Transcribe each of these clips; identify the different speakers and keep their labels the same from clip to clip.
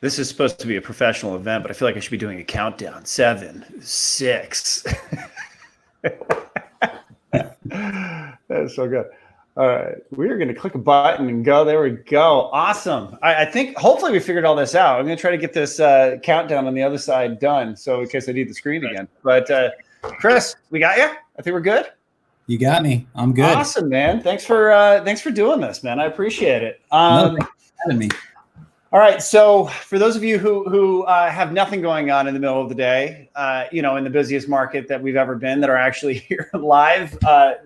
Speaker 1: This is supposed to be a professional event, but I feel like I should be doing a countdown. 7, 6. That's so good. All right. We are going to click a button and go. There we go. Awesome. I think hopefully we figured all this out. I'm going to try to get this countdown on the other side done. So in case I need the screen again. But Chris, we got you? I think we're good.
Speaker 2: You got me. I'm good.
Speaker 1: Awesome, man. Thanks for doing this, man. I appreciate it.
Speaker 2: No, thanks for having me.
Speaker 1: All right. So for those of you who have nothing going on in the middle of the day, in the busiest market that we've ever been, that are actually here live,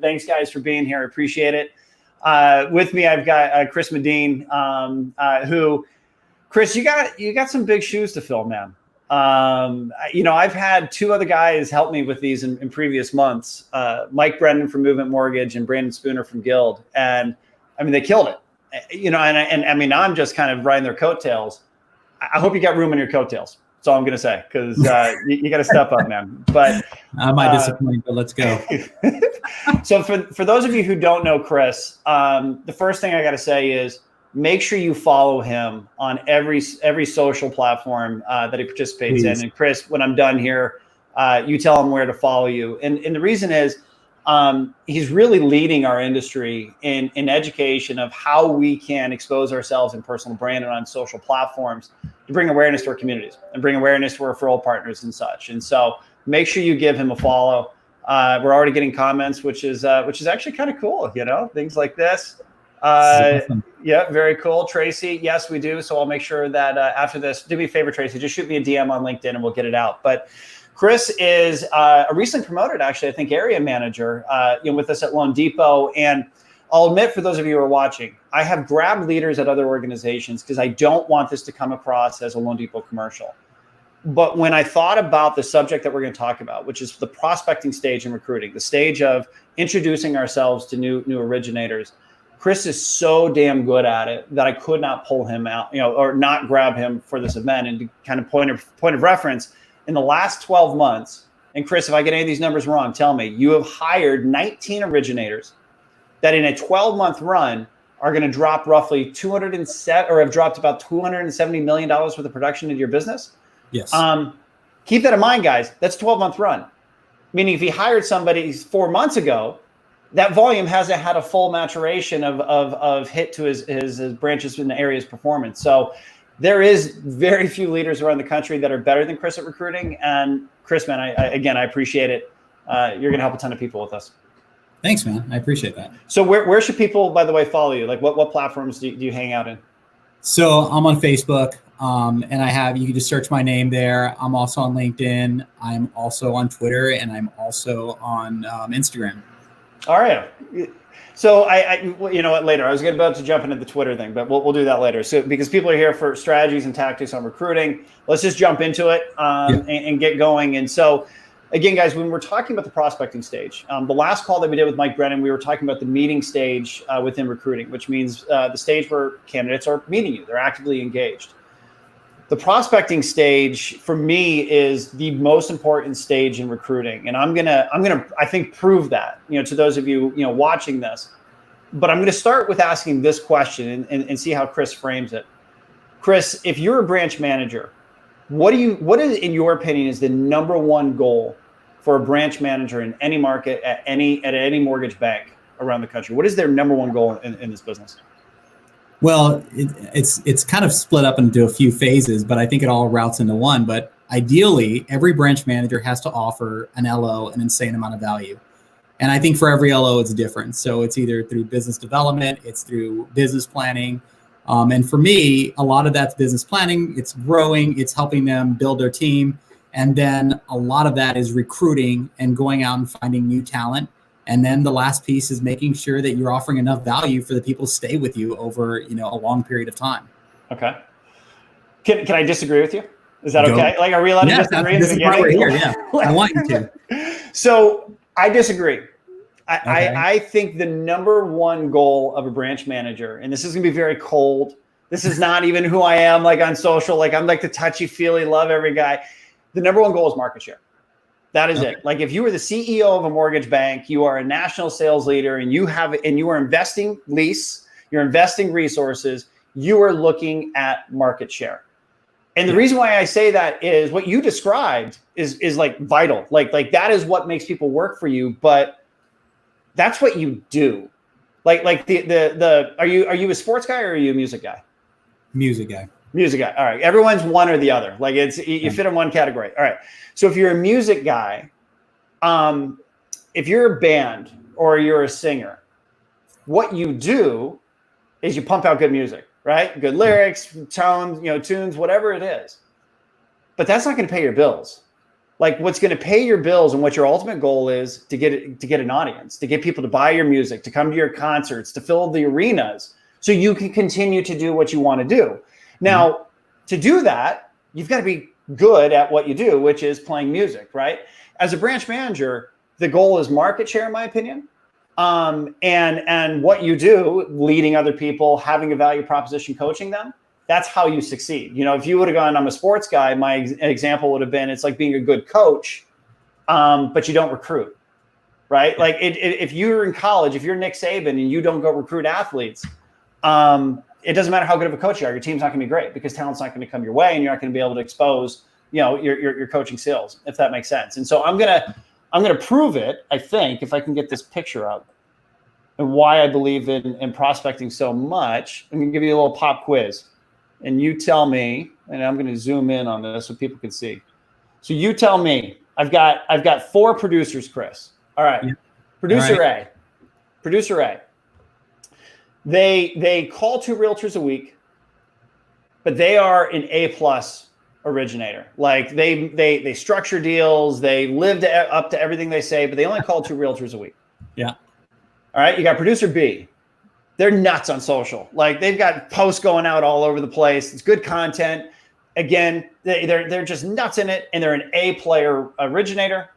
Speaker 1: thanks guys for being here. I appreciate it. With me, I've got Chris Medellin, who, Chris, you got some big shoes to fill, man. I've had 2 other guys help me with these in previous months, Mike Brendan from Movement Mortgage and Brandon Spooner from Guild. And I mean, they killed it. And I mean, now I'm just kind of riding their coattails. I hope you got room in your coattails. That's all I'm going to say, because you got to step up, man. But
Speaker 2: I might disappoint, but let's go.
Speaker 1: So for those of you who don't know Chris, the first thing I got to say is make sure you follow him on every social platform that he participates in. And Chris, when I'm done here, you tell him where to follow you. And the reason is, he's really leading our industry in education of how we can expose ourselves in personal brand and on social platforms to bring awareness to our communities and bring awareness to our referral partners and such. And so make sure you give him a follow. We're already getting comments, which is actually kind of cool, things like this.
Speaker 2: Awesome.
Speaker 1: Yeah, very cool. Tracy, yes, we do. So I'll make sure that after this, do me a favor, Tracy, just shoot me a DM on LinkedIn and we'll get it out. But Chris is a recently promoted, actually, I think, area manager with us at Loan Depot. And I'll admit, for those of you who are watching, I have grabbed leaders at other organizations because I don't want this to come across as a Loan Depot commercial. But when I thought about the subject that we're going to talk about, which is the prospecting stage in recruiting, the stage of introducing ourselves to new originators, Chris is so damn good at it that I could not pull him out, or not grab him for this event. And to kind of point of reference, in the last 12 months, and Chris, if I get any of these numbers wrong, tell me, you have hired 19 originators that in a 12-month run are going to drop roughly have dropped about $270 million worth of production into your business.
Speaker 2: Yes.
Speaker 1: Keep that in mind, guys. That's a 12-month run. Meaning if he hired somebody 4 months ago, that volume hasn't had a full maturation of hit to his branches in the area's performance. So there is very few leaders around the country that are better than Chris at recruiting. And Chris, man, I appreciate it. You're going to help a ton of people with us.
Speaker 2: Thanks, man. I appreciate that.
Speaker 1: So where should people, by the way, follow you? Like what platforms do you hang out in?
Speaker 2: So I'm on Facebook, and you can just search my name there. I'm also on LinkedIn. I'm also on Twitter, and I'm also on Instagram.
Speaker 1: All right. So you know what, later, I was about to jump into the Twitter thing, but we'll do that later. So because people are here for strategies and tactics on recruiting, let's just jump into it and get going. And so again, guys, when we're talking about the prospecting stage, the last call that we did with Mike Brennan, we were talking about the meeting stage within recruiting, which means the stage where candidates are meeting you. They're actively engaged. The prospecting stage for me is the most important stage in recruiting. And I'm gonna, I think, prove that, to those of you, watching this. But I'm going to start with asking this question and see how Chris frames it. Chris, if you're a branch manager, what is, in your opinion, is the number one goal for a branch manager in any market at any mortgage bank around the country? What is their number one goal in this business?
Speaker 2: Well, it's kind of split up into a few phases, but I think it all routes into one. But ideally, every branch manager has to offer an LO an insane amount of value. And I think for every LO, it's different. So it's either through business development, it's through business planning. And for me, a lot of that's business planning. It's growing, it's helping them build their team. And then a lot of that is recruiting and going out and finding new talent. And then the last piece is making sure that you're offering enough value for the people to stay with you over, a long period of time.
Speaker 1: Okay. Can I disagree with you? Is that okay? Like, are we allowed to disagree in the beginning?
Speaker 2: We're here, yeah. I want you to.
Speaker 1: So I disagree. I think the number one goal of a branch manager, and this is going to be very cold. This is not even who I am, like on social. Like I'm like the touchy-feely, love every guy. The number one goal is market share. That is it. Like if you were the CEO of a mortgage bank, you are a national sales leader, and you are investing lease, you're investing resources, you are looking at market share. And the reason why I say that is what you described is like vital. Like that is what makes people work for you, but that's what you do. Like the are you a sports guy or are you a music guy?
Speaker 2: Music guy.
Speaker 1: Music guy. All right. Everyone's one or the other. Like you fit in one category. All right. So if you're a music guy, if you're a band or you're a singer, what you do is you pump out good music, right? Good lyrics, tones, tunes, whatever it is. But that's not going to pay your bills. Like what's going to pay your bills and what your ultimate goal is to get an audience, to get people to buy your music, to come to your concerts, to fill the arenas so you can continue to do what you want to do. Now, to do that, you've got to be good at what you do, which is playing music, right? As a branch manager, the goal is market share, in my opinion. And what you do, leading other people, having a value proposition, coaching them, that's how you succeed. If you would have gone, I'm a sports guy, my example would have been, it's like being a good coach, but you don't recruit, right? Like if you're in college, if you're Nick Saban and you don't go recruit athletes, it doesn't matter how good of a coach you are, your team's not going to be great because talent's not going to come your way and you're not going to be able to expose, your coaching skills, if that makes sense. And so I'm going to prove it, I think, if I can get this picture up and why I believe in prospecting so much. I'm going to give you a little pop quiz and you tell me, and I'm going to zoom in on this so people can see. So you tell me, I've got 4 producers, Chris. All right. Yeah. Producer A. They call 2 realtors a week, but they are an A+ originator. Like they structure deals, they live up to everything they say, but they only call 2 realtors a week.
Speaker 2: Yeah.
Speaker 1: All right. You got producer B. They're nuts on social. Like they've got posts going out all over the place. It's good content. Again, they're just nuts in it, and they're an A player originator.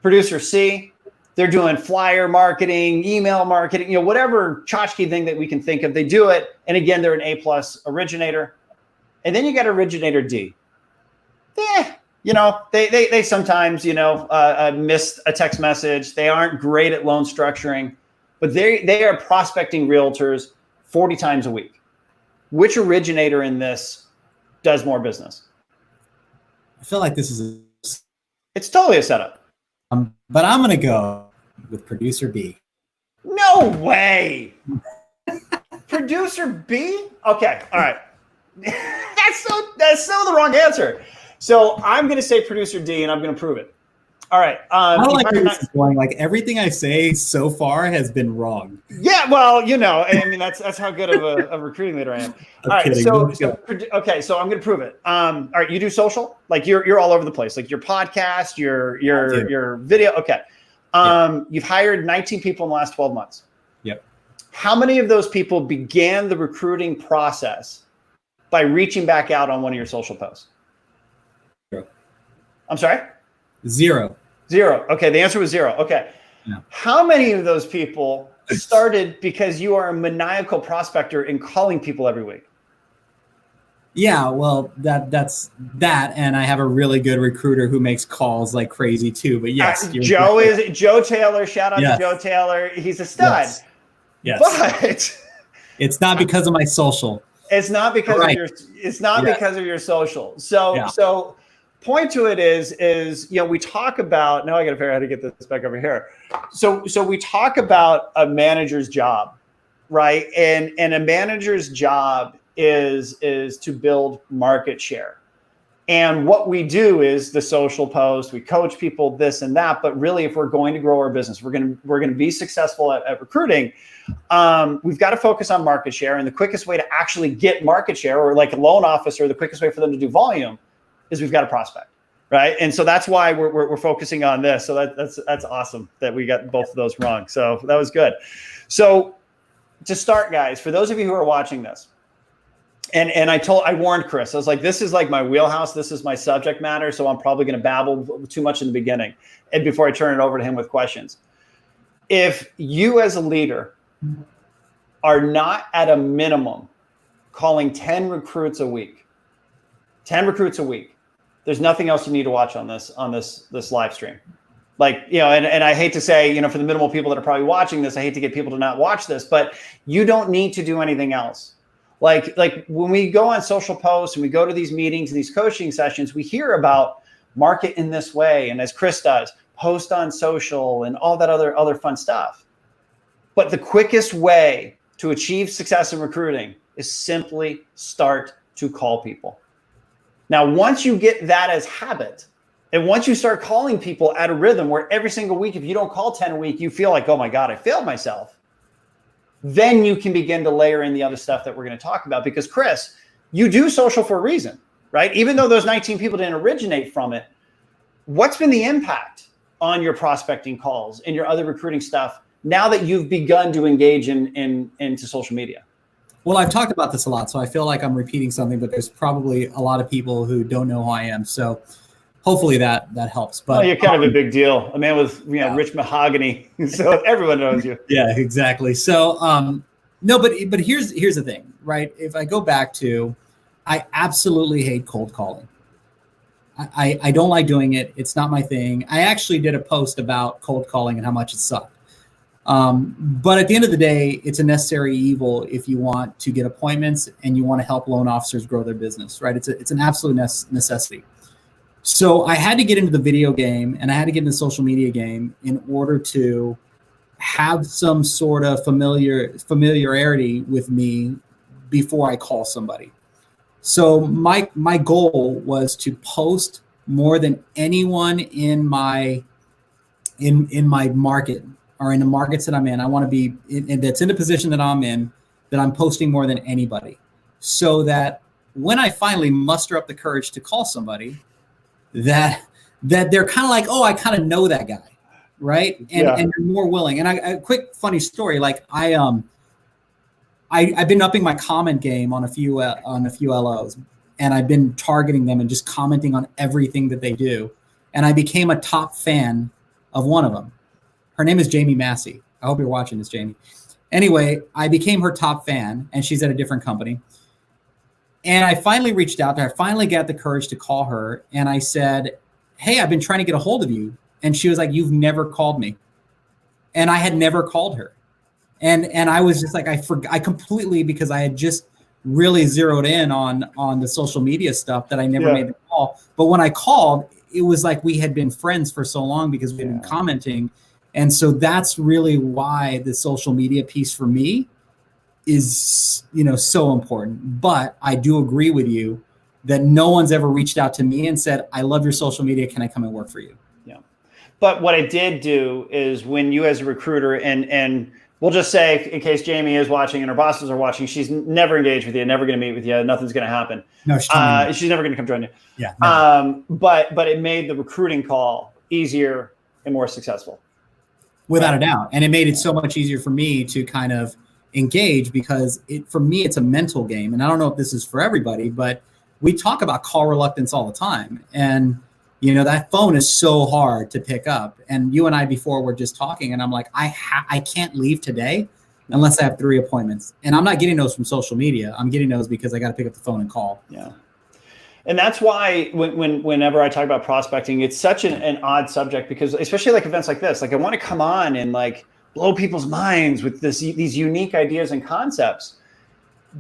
Speaker 1: Producer C, they're doing flyer marketing, email marketing, whatever tchotchke thing that we can think of. They do it, and again, they're an A+ originator. And then you got originator D. They sometimes miss a text message. They aren't great at loan structuring, but they are prospecting realtors 40 times a week. Which originator in this does more business?
Speaker 2: I feel like this is
Speaker 1: it's totally a setup.
Speaker 2: But I'm going to go with producer B.
Speaker 1: No way. Producer B? Okay. All right. That's so the wrong answer. So I'm going to say producer D, and I'm going to prove it. All right.
Speaker 2: I don't like where this is going. Like everything I say so far has been wrong.
Speaker 1: Yeah, well, I mean, that's how good of a recruiting leader I am. All right. So I'm going to prove it. All right. You do social, like you're all over the place, like your podcast, your video. Okay. You've hired 19 people in the last 12 months.
Speaker 2: Yep.
Speaker 1: How many of those people began the recruiting process by reaching back out on one of your social posts?
Speaker 2: 0.
Speaker 1: I'm sorry?
Speaker 2: 0.
Speaker 1: Okay. The answer was 0. Okay.
Speaker 2: Yeah.
Speaker 1: How many of those people started because you are a maniacal prospector in calling people every week?
Speaker 2: Yeah, well, that's that, and I have a really good recruiter who makes calls like crazy too. But yes,
Speaker 1: Joe Taylor. Shout out to Joe Taylor. He's a stud.
Speaker 2: Yes.
Speaker 1: But
Speaker 2: it's not because of my social.
Speaker 1: It's not because of your. It's not because of your social. So point to it is we talk about. Now I got to figure out how to get this back over here. So we talk about a manager's job, right? And a manager's job is to build market share. And what we do is the social post, we coach people this and that, but really if we're going to grow our business, we're going to be successful at recruiting, we've got to focus on market share. And the quickest way to actually get market share, or like a loan officer, the quickest way for them to do volume is we've got to prospect, right? And so that's why we're focusing on this. So that's awesome that we got both of those wrong. So that was good. So to start, guys, for those of you who are watching this, and I warned Chris, I was like, this is like my wheelhouse. This is my subject matter. So I'm probably going to babble too much in the beginning and before I turn it over to him with questions. If you as a leader are not at a minimum calling 10 recruits a week, there's nothing else you need to watch on this live stream. Like, and I hate to say, for the minimal people that are probably watching this, I hate to get people to not watch this, but you don't need to do anything else. Like when we go on social posts and we go to these meetings and these coaching sessions, we hear about market in this way. And as Chris does, post on social and all that other fun stuff. But the quickest way to achieve success in recruiting is simply start to call people. Now, once you get that as habit, and once you start calling people at a rhythm where every single week, if you don't call 10 a week, you feel like, oh my God, I failed myself. Then you can begin to layer in the other stuff that we're going to talk about. Because Chris, you do social for a reason, right? Even though those 19 people didn't originate from it, what's been the impact on your prospecting calls and your other recruiting stuff now that you've begun to engage into social media?
Speaker 2: Well, I've talked about this a lot, so I feel like I'm repeating something, but there's probably a lot of people who don't know who I am. So hopefully that helps. But
Speaker 1: you're kind of a big deal, a man with rich mahogany, so everyone knows you.
Speaker 2: Yeah, exactly. So no, but here's the thing, right? If I go back to, I absolutely hate cold calling. I don't like doing it. It's not my thing. I actually did a post about cold calling and how much it sucked. But at the end of the day, it's a necessary evil if you want to get appointments and you want to help loan officers grow their business, right? It's an absolute necessity. So I had to get into the video game and I had to get into the social media game in order to have some sort of familiarity with me before I call somebody. So my goal was to post more than anyone in my market or in the markets that I'm in. I want to be that's in the position that I'm in, that I'm posting more than anybody, so that when I finally muster up the courage to call somebody, that they're kind of like, oh, I kind of know that guy, right? And they're more willing. And a quick funny story, like I've been upping my comment game on a few LOs, and I've been targeting them and just commenting on everything that they do. And I became a top fan of one of them. Her name is Jamie Massey. I hope you're watching this, Jamie. Anyway, I became her top fan, and she's at a different company. And I finally reached out to her. I finally got the courage to call her. And I said, hey, I've been trying to get a hold of you. And she was like, you've never called me. And I had never called her. And I was just like, I completely, because I had just really zeroed in on the social media stuff, that I never made the call. But when I called, it was like we had been friends for so long because we had been commenting. And so that's really why the social media piece for me is, so important. But I do agree with you that no one's ever reached out to me and said, I love your social media. Can I come and work for you?
Speaker 1: Yeah. But what I did do is, when you as a recruiter, and we'll just say, in case Jamie is watching and her bosses are watching, she's never engaged with you, never going to meet with you. Nothing's going to happen.
Speaker 2: No,
Speaker 1: she's never going to come join you.
Speaker 2: Yeah. No.
Speaker 1: But it made the recruiting call easier and more successful.
Speaker 2: Without a doubt. And it made it so much easier for me to kind of engage, because for me, it's a mental game. And I don't know if this is for everybody, but we talk about call reluctance all the time. And, that phone is so hard to pick up. And you and I before were just talking, and I'm like, I can't leave today unless I have 3 appointments. And I'm not getting those from social media. I'm getting those because I got to pick up the phone and call.
Speaker 1: Yeah. And that's why whenever I talk about prospecting, it's such an odd subject, because especially like events like this, like I want to come on and like blow people's minds with these unique ideas and concepts.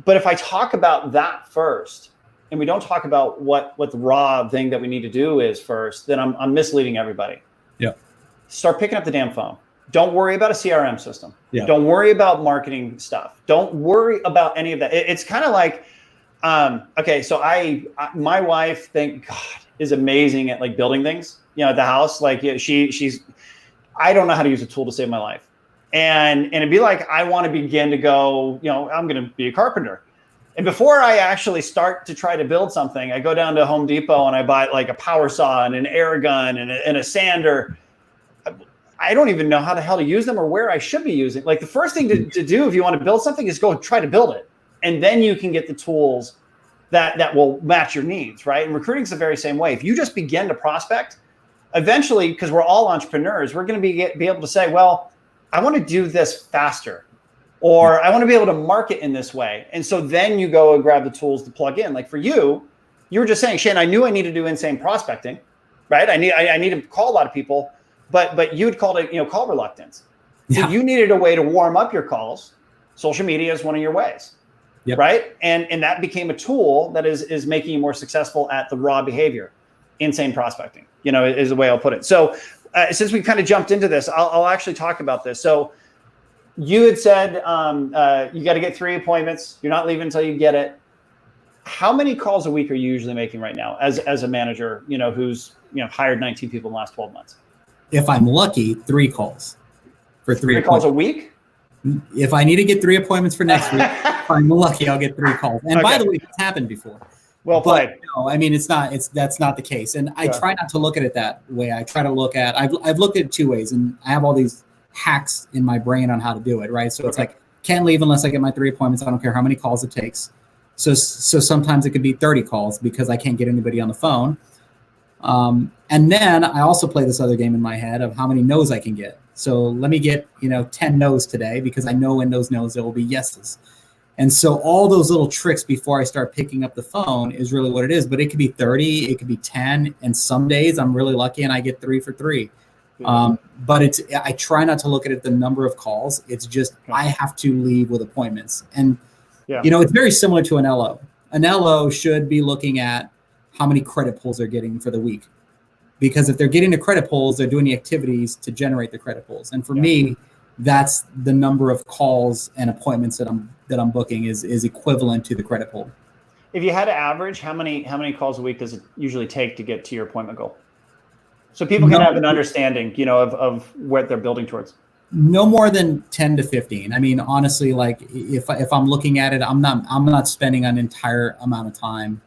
Speaker 1: But if I talk about that first, and we don't talk about what the raw thing that we need to do is first, then I'm misleading everybody.
Speaker 2: Yeah. Start
Speaker 1: picking up the damn phone. Don't worry about a CRM system.
Speaker 2: Yeah.
Speaker 1: Don't worry about marketing stuff. Don't worry about any of that. It's kind of like, okay, so my wife, thank God, is amazing at like building things, at the house. Like she's, I don't know how to use a tool to save my life. And it'd be like, I want to begin to go, I'm going to be a carpenter. And before I actually start to try to build something, I go down to Home Depot and I buy like a power saw and an air gun and a sander. I don't even know how the hell to use them or where I should be using. Like the first thing to do if you want to build something is go try to build it. And then you can get the tools that will match your needs, right? And recruiting is the very same way. If you just begin to prospect, eventually, because we're all entrepreneurs, we're going to be able to say, well, I want to do this faster, or I want to be able to market in this way. And so then you go and grab the tools to plug in. Like for you were just saying, Shane, I knew I needed to do insane prospecting, right? I need to call a lot of people, but you'd called it, call reluctance. So you needed a way to warm up your calls. Social media is one of your ways. right? And that became a tool that is making you more successful at the raw behavior. Insane prospecting, is the way I'll put it. So since we kind of jumped into this, I'll actually talk about this. So you had said you got to get 3 appointments. You're not leaving until you get it. How many calls a week are you usually making right now as a manager, who's hired 19 people in the last 12 months?
Speaker 2: If I'm lucky, 3 calls for 3
Speaker 1: calls a week.
Speaker 2: If I need to get 3 appointments for next week, if I'm lucky, I'll get 3 calls. And by the way, it's happened before.
Speaker 1: Well played.
Speaker 2: No, I mean, that's not the case. And I try not to look at it that way. I try to look at, I've looked at it 2 ways, and I have all these hacks in my brain on how to do it. Right. So it's like, can't leave unless I get my 3 appointments. I don't care how many calls it takes. So sometimes it could be 30 calls because I can't get anybody on the phone. And then I also play this other game in my head of how many no's I can get. So let me get, 10 no's today, because I know in those no's there will be yeses. And so all those little tricks before I start picking up the phone is really what it is. But it could be 30, it could be 10. And some days I'm really lucky and I get 3 for 3. But I try not to look at it the number of calls. It's just I have to leave with appointments. And, it's very similar to an LO. An LO should be looking at how many credit pulls they're getting for the week. Because if they're getting the credit pulls, they're doing the activities to generate the credit pulls. And for me, that's the number of calls and appointments that I'm booking is equivalent to the credit pull.
Speaker 1: If you had to average, how many calls a week does it usually take to get to your appointment goal? So people can have an understanding, of what they're building towards.
Speaker 2: No more than 10 to 15. I mean, honestly, like if I'm looking at it, I'm not spending an entire amount of time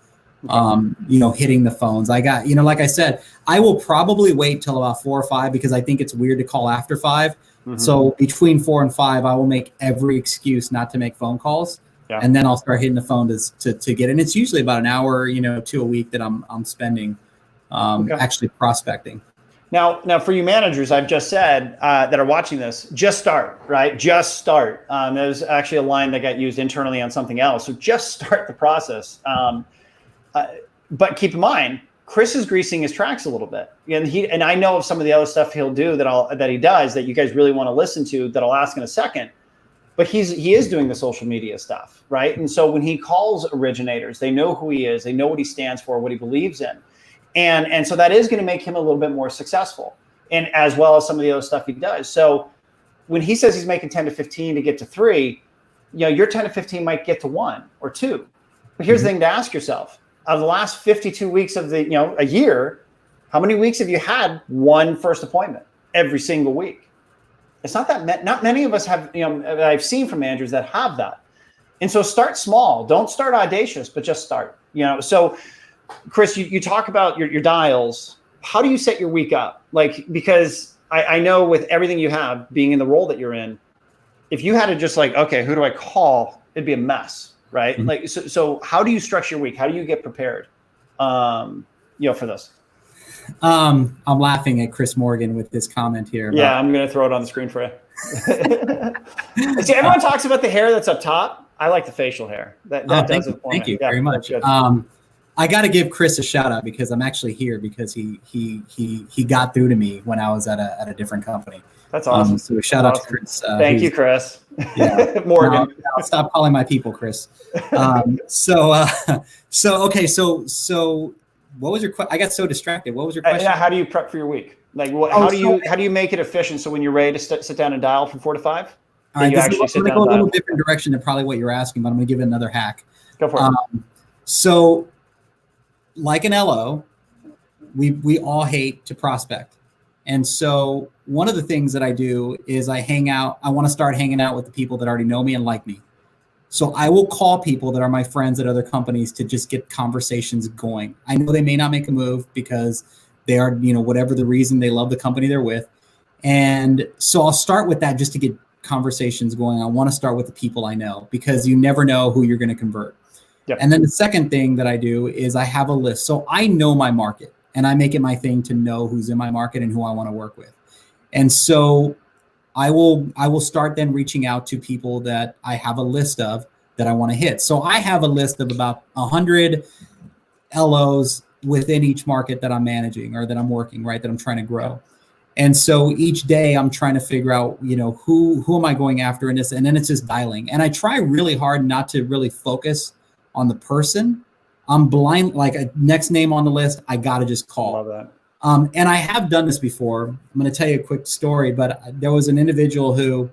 Speaker 2: hitting the phones. I got, like I said, I will probably wait till about 4 or 5 because I think it's weird to call after 5. Mm-hmm. So between 4 and 5, I will make every excuse not to make phone calls. And then I'll start hitting the phone to get it. And it's usually about an hour, to a week that I'm spending actually prospecting.
Speaker 1: Now for you managers, I've just said that are watching this, just start, right? Just start. There's actually a line that got used internally on something else. So just start the process. But keep in mind, Chris is greasing his tracks a little bit, and I know of some of the other stuff he'll do that he does that you guys really want to listen to that I'll ask in a second. But he is doing the social media stuff, right? And so when he calls originators, they know who he is, they know what he stands for, what he believes in, and so that is going to make him a little bit more successful, and as well as some of the other stuff he does. So when he says he's making 10 to 15 to get to 3, your 10 to 15 might get to 1 or 2. But here's the thing to ask yourself. Out of the last 52 weeks of a year, how many weeks have you had 1 first appointment every single week? It's not that not many of us have, I've seen from managers that have that. And so start small. Don't start audacious, but just start. So Chris, you talk about your dials. How do you set your week up? Because I know with everything you have, being in the role that you're in, if you had to just okay, who do I call? It'd be a mess. Right. Mm-hmm. So how do you structure your week? How do you get prepared, for this?
Speaker 2: I'm laughing at Chris Morgan with this comment here.
Speaker 1: I'm going to throw it on the screen for you. See, everyone talks about the hair that's up top. I like the facial hair. That does it for me.
Speaker 2: Thank you very much. I got to give Chris a shout out because I'm actually here because he got through to me when I was at a different company.
Speaker 1: That's awesome.
Speaker 2: So a shout out to Chris.
Speaker 1: Thank you, Chris.
Speaker 2: Yeah,
Speaker 1: Morgan.
Speaker 2: No, stop calling my people, Chris. So what was your question? I got so distracted. What was your question?
Speaker 1: How do you prep for your week? How do you make it efficient so when you're ready to sit down and dial from 4 to 5?
Speaker 2: All right, I'm going to go a little different direction than probably what you're asking, but I'm going to give it another hack.
Speaker 1: Go for it.
Speaker 2: So like an LO, we all hate to prospect. And so one of the things that I do is I want to start hanging out with the people that already know me and like me. So I will call people that are my friends at other companies to just get conversations going. I know they may not make a move because they are, whatever the reason, they love the company they're with. And so I'll start with that just to get conversations going. I want to start with the people I know because you never know who you're going to convert. Yep. And then the second thing that I do is I have a list. So I know my market. And I make it my thing to know who's in my market and who I want to work with. And so I will start then reaching out to people that I have a list of that I want to hit. So I have a list of about 100 LOs within each market that I'm managing or that I'm working, right, that I'm trying to grow. And so each day I'm trying to figure out, who am I going after in this? And then it's just dialing. And I try really hard not to really focus on the person. I'm blind, like a next name on the list, I got to just call.
Speaker 1: Love that.
Speaker 2: And I have done this before. I'm going to tell you a quick story, but there was an individual who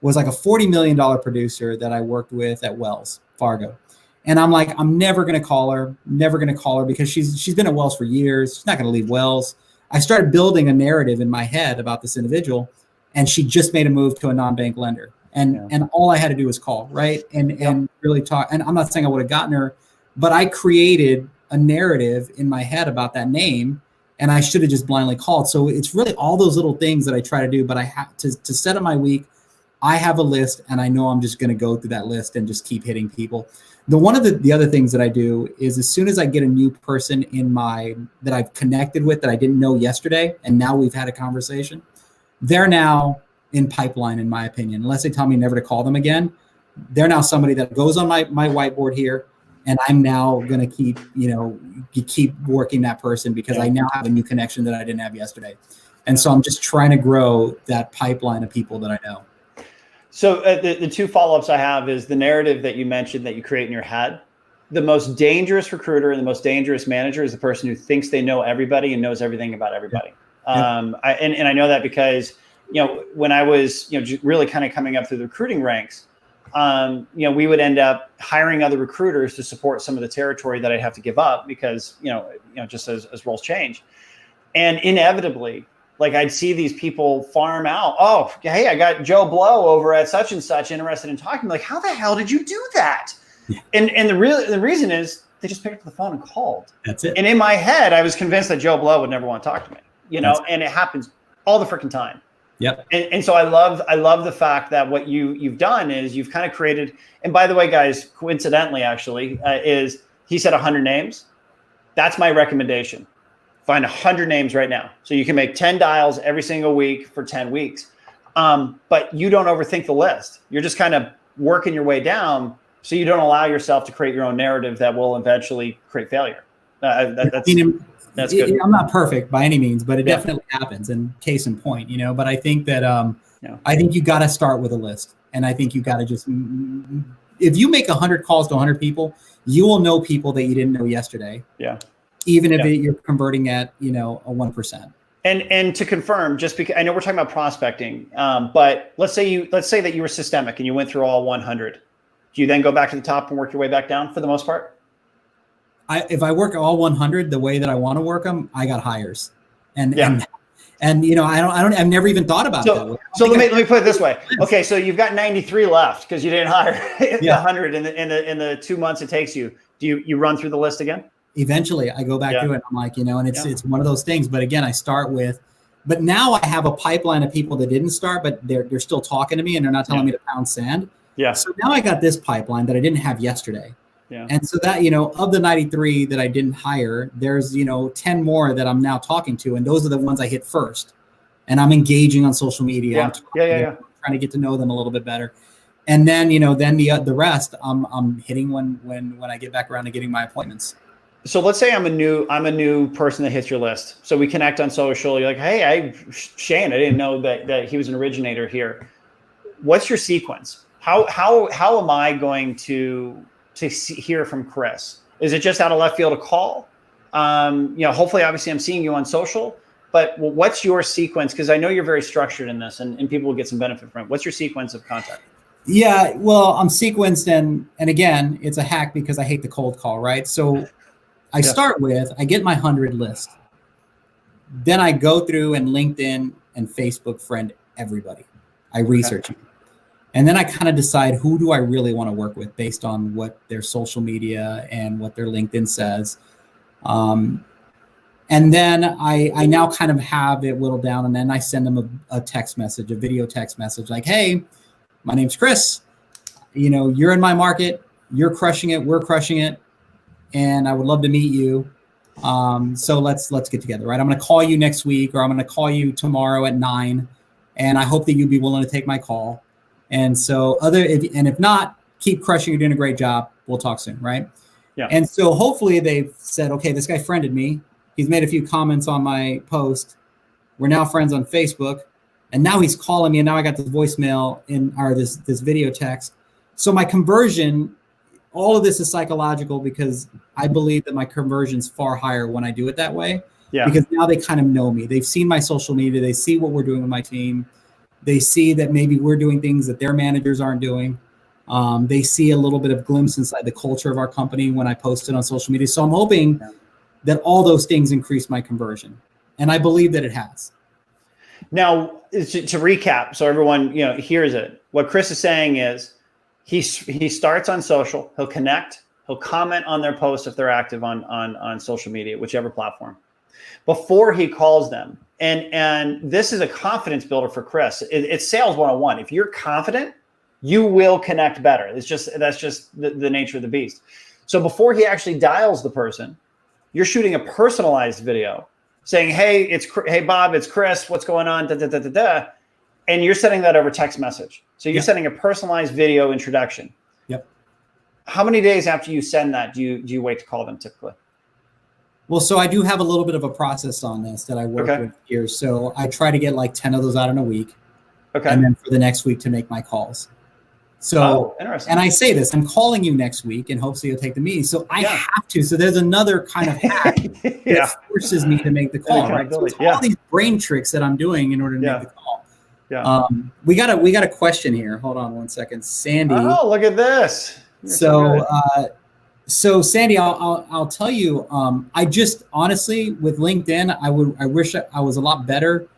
Speaker 2: was like a $40 million producer that I worked with at Wells Fargo. And I'm like, I'm never going to call her, because she's been at Wells for years. She's not going to leave Wells. I started building a narrative in my head about this individual, and she just made a move to a non-bank lender. And all I had to do was call, right? And really talk. And I'm not saying I would have gotten her, but I created a narrative in my head about that name, and I should have just blindly called. So it's really all those little things that I try to do, but I have to set up my week. I have a list, and I know I'm just going to go through that list and just keep hitting people. One of the other things that I do is, as soon as I get a new person that I've connected with that I didn't know yesterday, and now we've had a conversation, they're now in pipeline, in my opinion. Unless they tell me never to call them again, they're now somebody that goes on my whiteboard here, and I'm now going to keep working that person, because I now have a new connection that I didn't have yesterday. And so I'm just trying to grow that pipeline of people that I know.
Speaker 1: So the two follow-ups I have is the narrative that you mentioned that you create in your head. The most dangerous recruiter and the most dangerous manager is the person who thinks they know everybody and knows everything about everybody. And I know that because, when I was, really kind of coming up through the recruiting ranks, we would end up hiring other recruiters to support some of the territory that I'd have to give up because, just as roles change. And inevitably, like, I'd see these people farm out. Oh, hey, I got Joe Blow over at such and such interested in talking. Like, how the hell did you do that? Yeah. And the reason is they just picked up the phone and called.
Speaker 2: That's it.
Speaker 1: And in my head, I was convinced that Joe Blow would never want to talk to me. And it happens all the freaking time.
Speaker 2: Yep.
Speaker 1: And so I love the fact that what you've done is you've kind of created. And by the way, guys, coincidentally, actually, is he said 100 names. That's my recommendation. Find 100 names right now. So you can make 10 dials every single week for 10 weeks. But you don't overthink the list. You're just kind of working your way down, so you don't allow yourself to create your own narrative that will eventually create failure. That's good.
Speaker 2: I'm not perfect by any means, but it definitely happens. And case in point, but I think that I think you got to start with a list. And I think you got to just, if you make 100 calls to 100 people, you will know people that you didn't know yesterday.
Speaker 1: Yeah.
Speaker 2: Even if you're converting at, a 1%.
Speaker 1: And to confirm, just because I know we're talking about prospecting, but let's say that you were systemic and you went through all 100. Do you then go back to the top and work your way back down for the most part?
Speaker 2: If I work all 100 the way that I want to work them, I got hires, and I've never even thought about that.
Speaker 1: So let me put it this way. Okay, so you've got 93 left because you didn't hire 100 in the 2 months it takes you. Do you run through the list again?
Speaker 2: Eventually I go back to it. I'm like, and it's one of those things. But again, I start with, but now I have a pipeline of people that didn't start, but they're still talking to me and they're not telling me to pound sand. Yeah. So now I got this pipeline that I didn't have yesterday. Yeah. And so that, of the 93 that I didn't hire, there's, 10 more that I'm now talking to. And those are the ones I hit first. And I'm engaging on social media.
Speaker 1: Yeah.
Speaker 2: Trying to get to know them a little bit better. And then, then the rest I'm hitting when I get back around to getting my appointments.
Speaker 1: So let's say I'm a new person that hits your list. So we connect on social. You're like, hey, Shane, I didn't know that he was an originator here. What's your sequence? How am I going to hear from Chris? Is it just out of left field a call? Hopefully, obviously, I'm seeing you on social. But what's your sequence? Because I know you're very structured in this, and people will get some benefit from it. What's your sequence of contact?
Speaker 2: Yeah, well, I'm sequenced, and again, it's a hack because I hate the cold call, right? So I start with, I get my 100 list. Then I go through and LinkedIn and Facebook friend everybody. I research them. And then I kind of decide who do I really want to work with based on what their social media and what their LinkedIn says. And then I now kind of have it whittled down, and then I send them a text message, a video text message like, hey, my name's Chris. You're in my market. You're crushing it. We're crushing it. And I would love to meet you. So let's get together, right? I'm going to call you next week, or I'm going to call you tomorrow at 9. And I hope that you'd be willing to take my call. And so if not, keep crushing. You're doing a great job. We'll talk soon, right? Yeah. And so hopefully they've said, okay, this guy friended me. He's made a few comments on my post. We're now friends on Facebook, and now he's calling me, and now I got this voicemail or this video text. So my conversion, all of this is psychological because I believe that my conversion's far higher when I do it that way. Yeah. Because now they kind of know me. They've seen my social media. They see what we're doing with my team. They see that maybe we're doing things that their managers aren't doing. They see a little bit of glimpse inside the culture of our company when I post it on social media. So I'm hoping that all those things increase my conversion. And I believe that it has.
Speaker 1: Now, to recap, so everyone hears it. What Chris is saying is he starts on social. He'll connect. He'll comment on their posts if they're active on social media, whichever platform, before he calls them. And this is a confidence builder for Chris. It's sales 101. If you're confident, you will connect better. That's just the nature of the beast. So before he actually dials the person, you're shooting a personalized video saying, hey Bob, it's Chris. What's going on? Da, da, da, da, da. And you're sending that over text message. So you're sending a personalized video introduction.
Speaker 2: Yep.
Speaker 1: How many days after you send that do you wait to call them typically?
Speaker 2: Well, so I do have a little bit of a process on this that I work with here. So I try to get like 10 of those out in a week. Okay. And then for the next week to make my calls. So, interesting. And I say this, I'm calling you next week in hopes that you'll take the meeting. So I have to. So there's another kind of hack that forces me to make the call. Right? So it's all these brain tricks that I'm doing in order to make the call. Yeah. We got a question here. Hold on one second. Sandy.
Speaker 1: Oh, look at this.
Speaker 2: So Sandy, I'll tell you, I just honestly with LinkedIn, I wish I was a lot better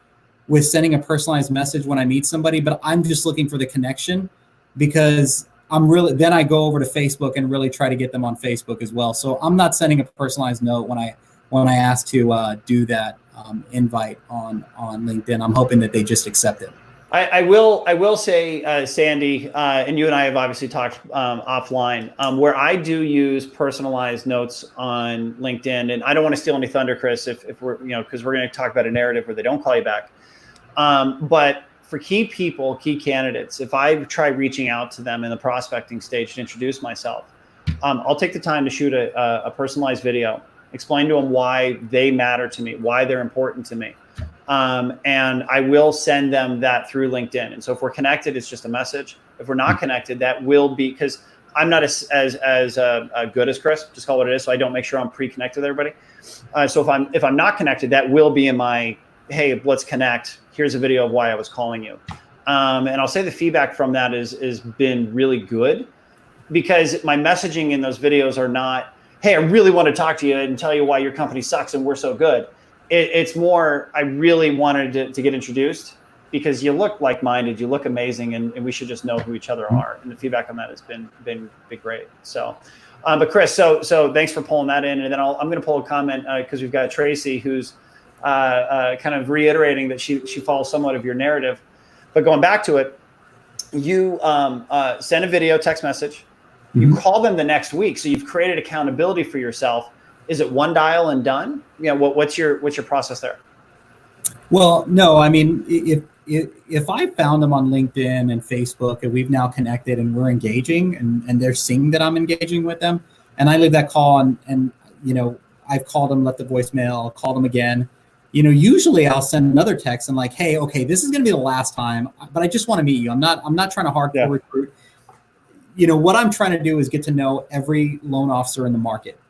Speaker 2: with sending a personalized message when I meet somebody, but I'm just looking for the connection because then I go over to Facebook and really try to get them on Facebook as well. So I'm not sending a personalized note when I ask to do that invite on LinkedIn. I'm hoping that they just accept it.
Speaker 1: I will say, Sandy, and you and I have obviously talked offline, where I do use personalized notes on LinkedIn, and I don't want to steal any thunder, Chris, if we're, because we're going to talk about a narrative where they don't call you back. But for key people, key candidates, if I try reaching out to them in the prospecting stage to introduce myself, I'll take the time to shoot a personalized video, explain to them why they matter to me, why they're important to me. And I will send them that through LinkedIn. And so if we're connected, it's just a message. If we're not connected, that will be, because I'm not as good as Chris, just call it what it is. So I don't make sure I'm pre-connected with everybody. So if I'm not connected, that will be in my, hey, let's connect. Here's a video of why I was calling you. And I'll say the feedback from that is been really good, because my messaging in those videos are not, hey, I really want to talk to you and tell you why your company sucks and we're so good. It's more, I really wanted to get introduced because you look like-minded, you look amazing, and we should just know who each other are. And the feedback on that has been great. So, but Chris, so thanks for pulling that in. And then I'm going to pull a comment because we've got Tracy who's kind of reiterating that she follows somewhat of your narrative. But going back to it, you send a video, text message, you call them the next week. So you've created accountability for yourself. Is it one dial and done? What's your process there?
Speaker 2: Well, no, I mean, if I found them on LinkedIn and Facebook and we've now connected and we're engaging and they're seeing that I'm engaging with them, and I leave that call and I've called them, left the voicemail, called them again, usually I'll send another text and like, hey, okay, this is going to be the last time, but I just want to meet you. I'm not trying to hardcore recruit. What I'm trying to do is get to know every loan officer in the market.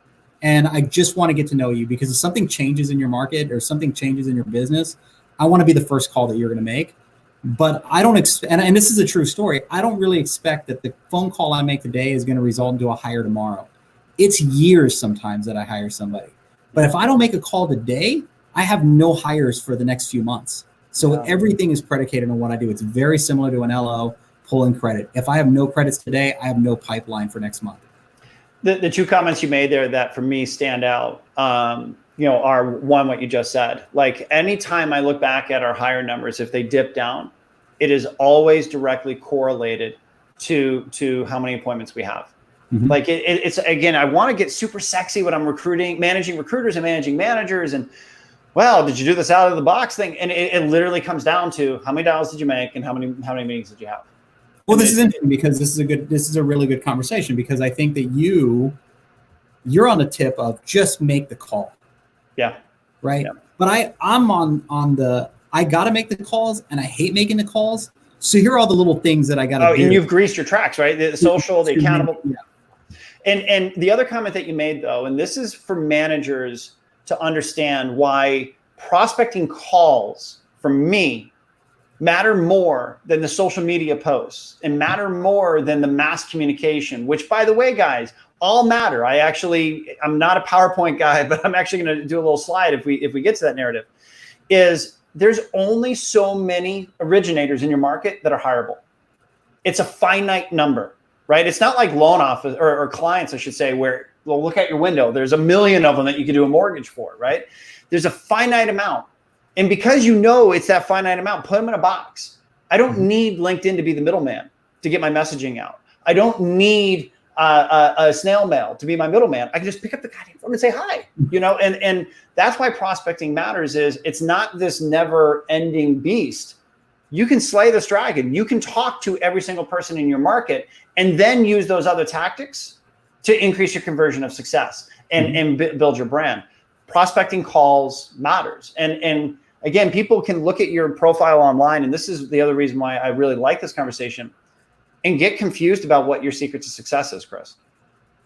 Speaker 2: And I just want to get to know you, because if something changes in your market or something changes in your business, I want to be the first call that you're going to make. But I don't expect, and this is a true story, I don't really expect that the phone call I make today is going to result into a hire tomorrow. It's years sometimes that I hire somebody. But if I don't make a call today, I have no hires for the next few months. So everything is predicated on what I do. It's very similar to an LO pulling credit. If I have no credits today, I have no pipeline for next month.
Speaker 1: The two comments you made there that for me stand out, are one, what you just said. Like anytime I look back at our hire numbers, if they dip down, it is always directly correlated to how many appointments we have. Mm-hmm. Like it's again, I want to get super sexy when I'm managing recruiters and managing managers, and well, did you do this out of the box thing? And it literally comes down to how many dials did you make and how many meetings did you have?
Speaker 2: Well, this is interesting because this is a really good conversation, because I think that you're on the tip of just make the call.
Speaker 1: Yeah.
Speaker 2: Right.
Speaker 1: Yeah.
Speaker 2: But I'm on the I got to make the calls, and I hate making the calls. So here are all the little things that I got to do.
Speaker 1: And you've greased your tracks, right? The social, the accountable.
Speaker 2: Yeah.
Speaker 1: And the other comment that you made, though, and this is for managers to understand why prospecting calls from me matter more than the social media posts and matter more than the mass communication, which, by the way, guys, all matter. I'm not a PowerPoint guy, but I'm actually going to do a little slide if we get to that narrative. Is there's only so many originators in your market that are hireable. It's a finite number, right? It's not like loan office or clients, I should say, where, well, look at your window. There's a million of them that you can do a mortgage for, right? There's a finite amount. And because you know it's that finite amount, put them in a box. I don't need LinkedIn to be the middleman to get my messaging out. I don't need a snail mail to be my middleman. I can just pick up the goddamn phone and say hi, and that's why prospecting matters. Is it's not this never ending beast. You can slay this dragon. You can talk to every single person in your market and then use those other tactics to increase your conversion of success and build your brand. Prospecting calls matters. And again, people can look at your profile online. And this is the other reason why I really like this conversation, and get confused about what your secret to success is, Chris.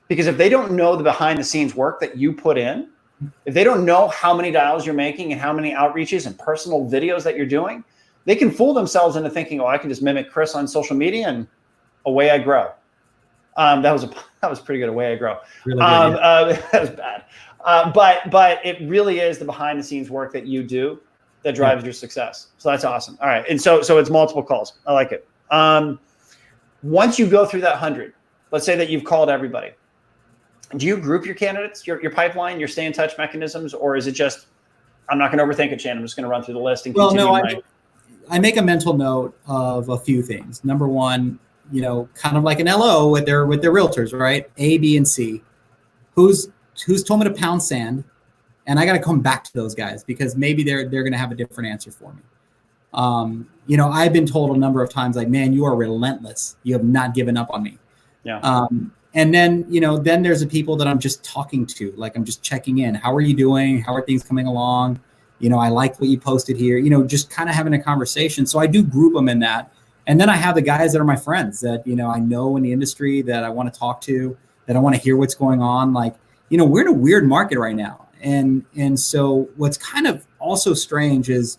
Speaker 1: Because if they don't know the behind the scenes work that you put in, if they don't know how many dials you're making and how many outreaches and personal videos that you're doing, they can fool themselves into thinking, oh, I can just mimic Chris on social media and away I grow. That was pretty good. Away I grow. Really good, that was bad. But it really is the behind the scenes work that you do that drives your success. So that's awesome. All right. And so it's multiple calls. I like it. Once you go through that 100, let's say that you've called everybody. Do you group your candidates, your pipeline, your stay in touch mechanisms, or is it just, I'm not going to overthink it, Shane. I'm just going to run through the list and continue.
Speaker 2: I make a mental note of a few things. Number one, kind of like an LO with their realtors, right? A, B, and C. Who's told me to pound sand, and I got to come back to those guys because maybe they're going to have a different answer for me. I've been told a number of times, like, man, you are relentless. You have not given up on me.
Speaker 1: Yeah.
Speaker 2: And then, then there's the people that I'm just talking to, like I'm just checking in. How are you doing? How are things coming along? I liked what you posted here, just kind of having a conversation. So I do group them in that. And then I have the guys that are my friends that, I know in the industry that I want to talk to, that I want to hear what's going on. Like, we're in a weird market right now. And so what's kind of also strange is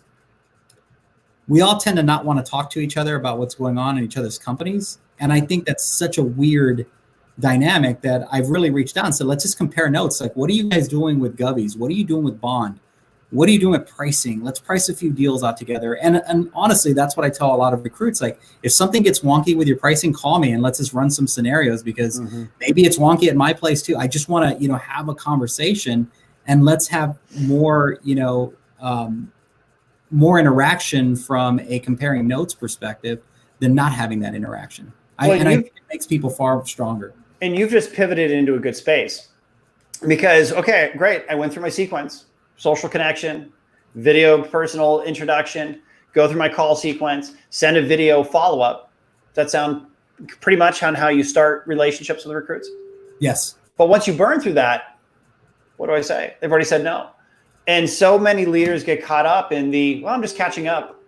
Speaker 2: we all tend to not want to talk to each other about what's going on in each other's companies. And I think that's such a weird dynamic that I've really reached out and said, let's just compare notes. Like, what are you guys doing with Govies? What are you doing with Bond? What are you doing with pricing? Let's price a few deals out together. And honestly, that's what I tell a lot of recruits. Like, if something gets wonky with your pricing, call me and let's just run some scenarios because maybe it's wonky at my place too. I just want to, have a conversation and let's have more, more interaction from a comparing notes perspective than not having that interaction. I think it makes people far stronger.
Speaker 1: And you've just pivoted into a good space because, okay, great. I went through my sequence, social connection, video, personal introduction, go through my call sequence, send a video follow-up. Does that sound pretty much on how you start relationships with recruits?
Speaker 2: Yes.
Speaker 1: But once you burn through that, what do I say? They've already said no. And so many leaders get caught up in I'm just catching up.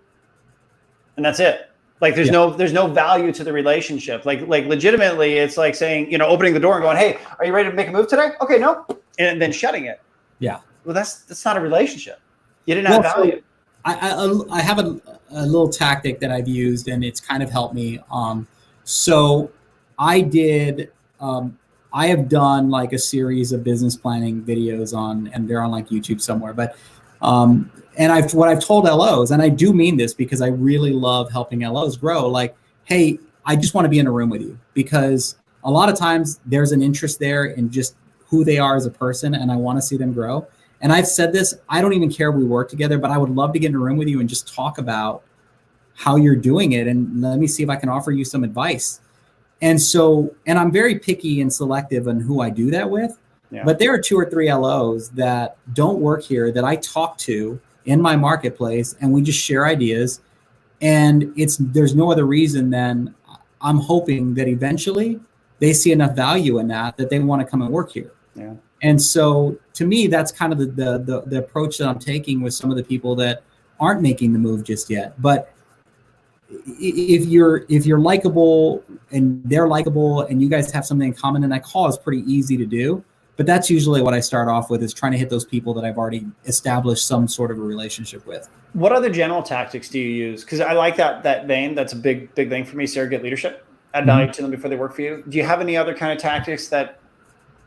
Speaker 1: And that's it. Like there's no value to the relationship. Like legitimately, it's like saying, opening the door and going, hey, are you ready to make a move today? Okay, no. And then shutting it.
Speaker 2: Yeah.
Speaker 1: Well, that's not a relationship. You didn't have value.
Speaker 2: So I have a little tactic that I've used and it's kind of helped me. So I have done like a series of business planning videos and they're on like YouTube somewhere, but, what I've told LOs, and I do mean this because I really love helping LOs grow. Like, hey, I just want to be in a room with you because a lot of times there's an interest there in just who they are as a person. And I want to see them grow. And I've said this, I don't even care if we work together, but I would love to get in a room with you and just talk about how you're doing it. And let me see if I can offer you some advice. And I'm very picky and selective on who I do that with, but there are 2 or 3 LOs that don't work here that I talk to in my marketplace and we just share ideas. And there's no other reason than I'm hoping that eventually they see enough value in that they want to come and work here. Yeah. And so to me, that's kind of the approach that I'm taking with some of the people that aren't making the move just yet. But if you're likable and they're likable and you guys have something in common, then that call is pretty easy to do. But that's usually what I start off with, is trying to hit those people that I've already established some sort of a relationship with.
Speaker 1: What other general tactics do you use? Because I like that vein. That's a big thing for me. Surrogate leadership. Add value to them before they work for you. Do you have any other kind of tactics that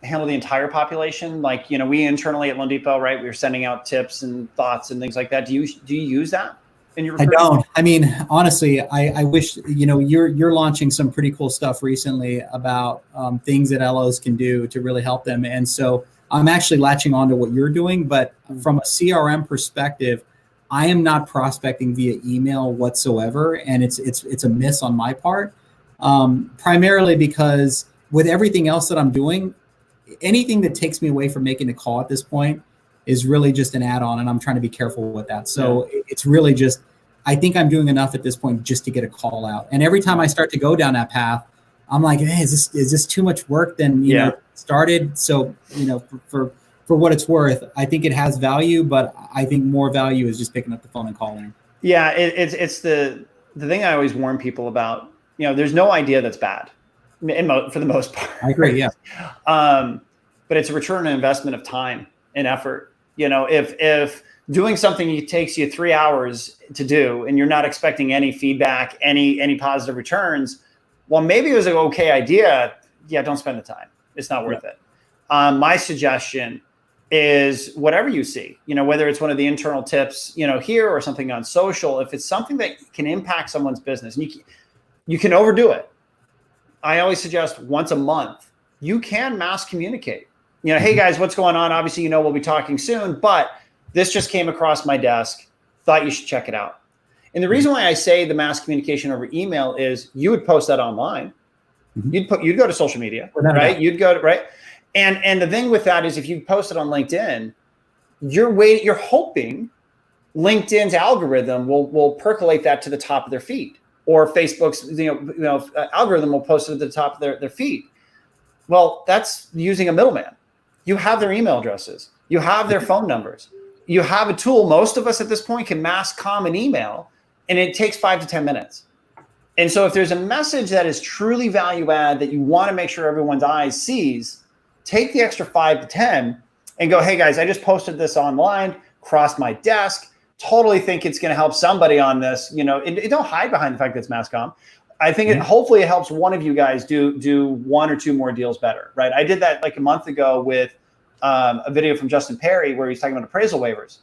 Speaker 1: handle the entire population? Like, we internally at Loan Depot, right? We're sending out tips and thoughts and things like that. Do you use that in your recruiting?
Speaker 2: I don't. I mean, honestly, I wish, you're launching some pretty cool stuff recently about things that LOs can do to really help them. And so I'm actually latching on to what you're doing, but from a CRM perspective, I am not prospecting via email whatsoever. And it's a miss on my part, primarily because with everything else that I'm doing, anything that takes me away from making a call at this point is really just an add-on, and I'm trying to be careful with that. So it's really just, I think I'm doing enough at this point just to get a call out. And every time I start to go down that path, I'm like, hey, is this too much work than started? So for what it's worth, I think it has value, but I think more value is just picking up the phone and calling.
Speaker 1: Yeah, it's the thing I always warn people about. There's no idea that's bad, for the most part.
Speaker 2: I agree. Yeah.
Speaker 1: But it's a return on investment of time and effort. If doing something takes you 3 hours to do and you're not expecting any feedback, any positive returns, well, maybe it was an okay idea. Yeah, don't spend the time. It's not worth it. My suggestion is whatever you see, whether it's one of the internal tips, here or something on social, if it's something that can impact someone's business, and you can overdo it. I always suggest once a month, you can mass communicate. Hey guys, what's going on? Obviously, we'll be talking soon, but this just came across my desk. Thought you should check it out. And the reason why I say the mass communication over email is you would post that online. You'd go to social media, right? You'd go to, right. And the thing with that is if you post it on LinkedIn, you're hoping LinkedIn's algorithm will percolate that to the top of their feed, or Facebook's, algorithm will post it at the top of their feed. Well, that's using a middleman. You have their email addresses. You have their phone numbers. You have a tool. Most of us at this point can mass comm an email, and it takes 5 to 10 minutes. And so if there's a message that is truly value add that you want to make sure everyone's eyes sees, take the extra 5 to 10 and go, hey guys, I just posted this online, crossed my desk, totally think it's going to help somebody on this. Don't hide behind the fact that it's mass comm. I think hopefully it helps one of you guys do 1 or 2 more deals better, right? I did that like a month ago with a video from Justin Perry where he's talking about appraisal waivers,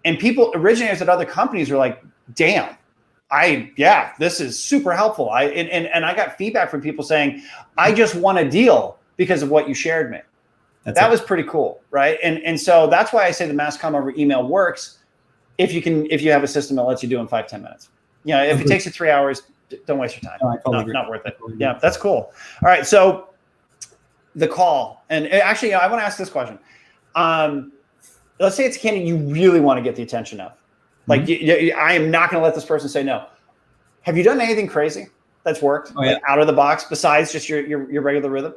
Speaker 1: and people, originators at other companies, were like, "Damn, this is super helpful." And I got feedback from people saying, "I just won a deal because of what you shared me." That was pretty cool, right? And so that's why I say the mass comm over email works if you have a system that lets you do in 5-10 minutes. If it takes you 3 hours. Don't waste your time. No, not worth it. Yeah, that's cool. All right. So the call, and actually, I want to ask this question. Let's say it's a candidate you really want to get the attention of. Like, I am not going to let this person say no. Have you done anything crazy that's worked out of the box besides just your regular rhythm?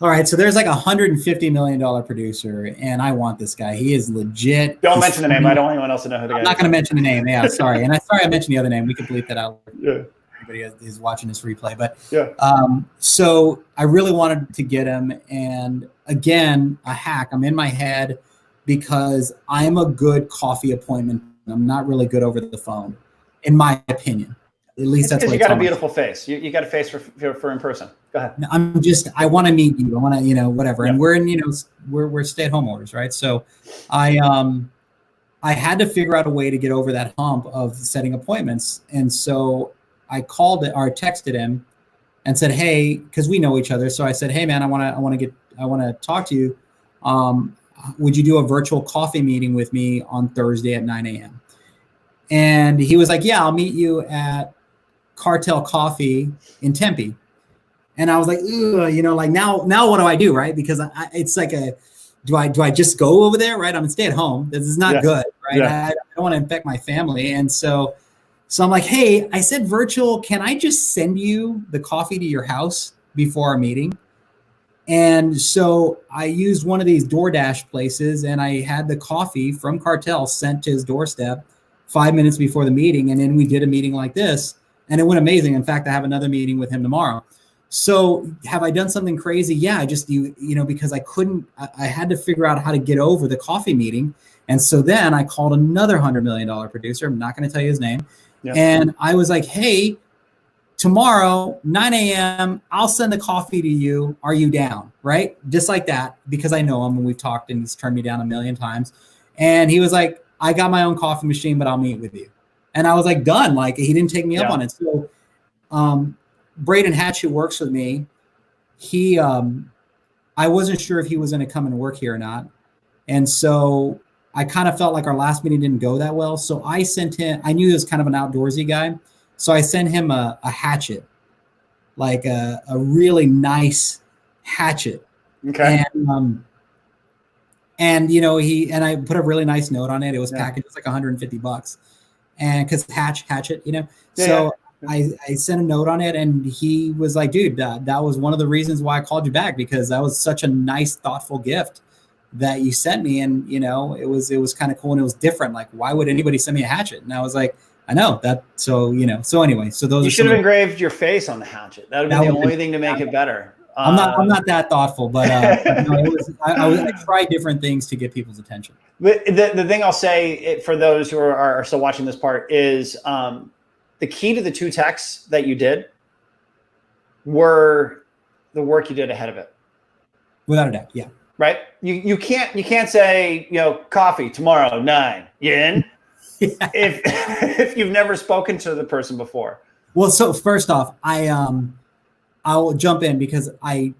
Speaker 2: All right. So there's like $150 million producer, and I want this guy. He is legit.
Speaker 1: Don't mention the name. I don't want anyone else to know who the guy is.
Speaker 2: I'm not going to mention the name. Yeah, sorry. And I mentioned the other name. We can bleep that out.
Speaker 1: Yeah.
Speaker 2: Everybody is watching this replay, but
Speaker 1: yeah.
Speaker 2: So I really wanted to get him, and again, a hack. I'm in my head because I'm a good coffee appointment. I'm not really good over the phone, in my opinion. At least that's what
Speaker 1: you got a beautiful face. You got a face for in person. Go ahead.
Speaker 2: I want to meet you. I want to, whatever. Yeah. And we're in, we're stay-at-home orders, right? So I had to figure out a way to get over that hump of setting appointments, and so I called it or texted him and said, hey, because we know each other. So I said, hey man, I want to talk to you. Would you do a virtual coffee meeting with me on Thursday at 9 a.m.? And he was like, yeah, I'll meet you at Cartel Coffee in Tempe. And I was like, now what do I do? Right. Because it's like do I just go over there? Right. I'm stay at home. This is not good. Right. Yeah. I don't want to infect my family. And so I'm like, hey, I said virtual, can I just send you the coffee to your house before our meeting? And so I used one of these DoorDash places, and I had the coffee from Cartel sent to his doorstep 5 minutes before the meeting. And then we did a meeting like this and it went amazing. In fact, I have another meeting with him tomorrow. So have I done something crazy? Yeah, I just, because I had to figure out how to get over the coffee meeting. And so then I called another $100 million producer. I'm not going to tell you his name. Yeah. And I was like, hey, tomorrow, 9 a.m., I'll send the coffee to you. Are you down? Right? Just like that, because I know him and we've talked and he's turned me down a million times. And he was like, I got my own coffee machine, but I'll meet with you. And I was like, done. Like, he didn't take me up on it. So Braden Hatch, who works with me, I wasn't sure if he was going to come and work here or not. And so I kind of felt like our last meeting didn't go that well. So I sent him, I knew he was kind of an outdoorsy guy. So I sent him a hatchet, like a really nice hatchet.
Speaker 1: Okay.
Speaker 2: And I put a really nice note on it. It was packaged, it's like $150. And because hatchet, so I sent a note on it and he was like, dude, that was one of the reasons why I called you back, because that was such a nice, thoughtful gift that you sent me. And, it was kind of cool and it was different. Like, why would anybody send me a hatchet? And I was like, I know that. So, so anyway, so those.
Speaker 1: You should have engraved your face on the hatchet. That would be the only thing to make it better.
Speaker 2: I'm not that thoughtful, but I try different things to get people's attention.
Speaker 1: But the thing I'll say for those who are still watching this part is the key to the 2 texts that you did were the work you did ahead of it.
Speaker 2: Without a doubt, yeah.
Speaker 1: Right? You can't say, coffee tomorrow 9. You in? Yeah. If you've never spoken to the person before.
Speaker 2: Well, so first off, I'll jump in because I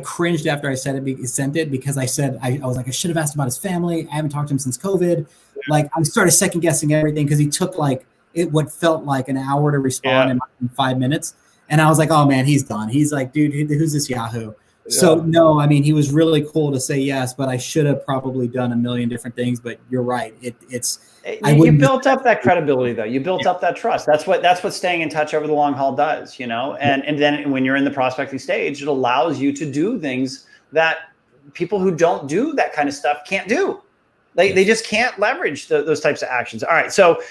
Speaker 2: cringed after I sent it because I said I was like, I should have asked about his family. I haven't talked to him since COVID. Yeah. Like, I started second guessing everything because he took what felt like an hour to respond in 5 minutes. And I was like, oh man, he's done. He's like, dude, who's this Yahoo? Yeah. So no, I mean, he was really cool to say yes, but I should have probably done a million different things. But you're right.
Speaker 1: You built up that credibility though. You built up that trust. That's what staying in touch over the long haul does, and then when you're in the prospecting stage, it allows you to do things that people who don't do that kind of stuff can't do. They just can't leverage those types of actions. All right. So